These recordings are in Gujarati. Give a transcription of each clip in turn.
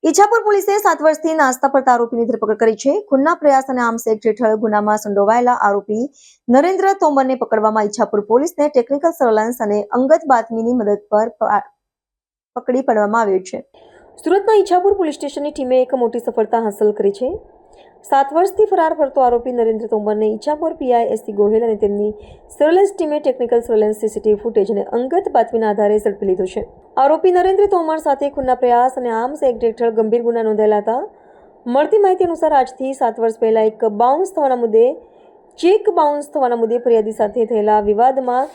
ઈચ્છાપુર પોલીસે 7 વર્ષથી નાસ્તા ફરતા આરોપીની ધરપકડ કરી છે. ખૂનના પ્રયાસ અને આર્મ્સ એક્ટ હેઠળ ગુનામાં સંડોવાયેલા આરોપી નરેન્દ્ર તોમરને પકડવામાં ઈચ્છાપુર પોલીસને ટેકનિકલ સર્વેલન્સ અને અંગત બાતમીની મદદ પર પકડી પાડવામાં આવ્યો છે. સુરતના ઈચ્છાપુર પોલીસ સ્ટેશનની ટીમે એક મોટી સફળતા હાંસલ કરી છે. 7 વર્ષથી ફરાર ફરતો આરોપી નરેન્દ્ર તોમરને ઈચ્છાપુર પીઆઈ એસસી ગોહિલ અને તેમની સર્વેલન્સ ટીમે ટેકનિકલ સર્વેલન્સ સીસીટીવી ફૂટેજ અને અંગત બાતમીના આધારે ઝડપી લીધો છે. આરોપી નરેન્દ્ર તોમર સાથે ખૂનના પ્રયાસ અને આર્મ્સ એક્ટ હેઠળ ગંભીર ગુના નોંધાયેલા હતા. મળતી માહિતી અનુસાર આજથી 7 વર્ષ પહેલા ચેક બાઉન્સ થવાના મુદ્દે ફરિયાદી સાથે થયેલા વિવાદમાં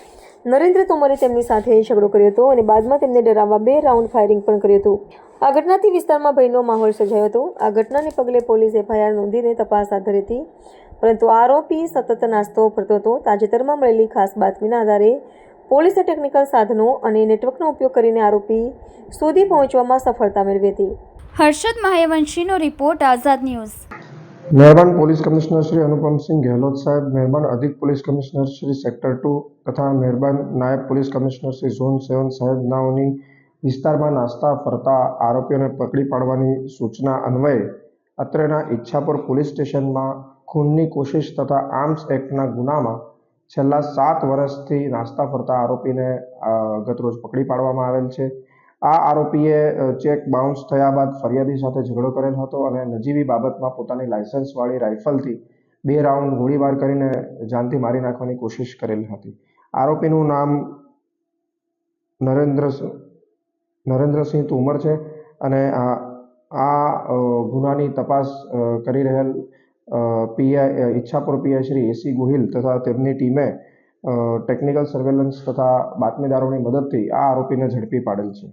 નરેન્દ્ર તોમરે તેમની સાથે ઝઘડો કર્યો હતો અને બાદમાં તેમને ડરાવવા 2 રાઉન્ડ ફાયરિંગ પણ કર્યું હતું. આ ઘટનાથી વિસ્તારમાં ભયનો માહોલ સર્જાયો હતો. આ ઘટનાને પગલે પોલીસ એફઆઈઆર નોંધીને તપાસ હાથ ધરી હતી, પરંતુ આરોપી સતત નાસ્તો ફરતો હતો. તાજેતરમાં મળેલી ખાસ બાતમીના આધારે પોલીસે ટેકનિકલ સાધનો અને નેટવર્કનો ઉપયોગ કરીને આરોપી સુધી પહોંચવામાં સફળતા મેળવી હતી. હર્ષદ મહાયવંશીનો રિપોર્ટ, આઝાદ ન્યૂઝ. મહેરબાન પોલીસ કમિશનર શ્રી અનુપમસિંહ ગેહલોત સાહેબ, મહેરબાન અધિક પોલીસ કમિશનર શ્રી સેક્ટર 2 તથા મહેરબાન નાયબ પોલીસ કમિશનર શ્રી ઝોન 7 સાહેબનાઓની વિસ્તારમાં નાસ્તા ફરતા આરોપીઓને પકડી પાડવાની સૂચના અન્વયે અત્રેના ઈચ્છાપુર પોલીસ સ્ટેશનમાં ખૂનની કોશિશ તથા આર્મ્સ એક્ટના ગુનામાં છેલ્લા 7 વર્ષથી નાસ્તા ફરતા આરોપીને ગતરોજ પકડી પાડવામાં આવેલ છે. આ આરોપીએ ચેક બાઉન્સ થયા બાદ ફરિયાદી સાથે ઝઘડો કરેલ હતો અને નજીવી બાબતમાં પોતાની લાયસન્સવાળી રાઇફલથી 2 રાઉન્ડ ગોળીબાર કરીને જાનથી મારી નાખવાની કોશિશ કરેલ હતી. આરોપીનું નામ નરેન્દ્રસિંહ તોમર છે અને આ ગુનાની તપાસ કરી રહેલ ઈચ્છાપુર પીઆઈ શ્રી એસી ગોહિલ તથા તેમની ટીમે ટેકનિકલ સર્વેલન્સ તથા બાતમીદારોની મદદથી આ આરોપીને ઝડપી પાડેલ છે.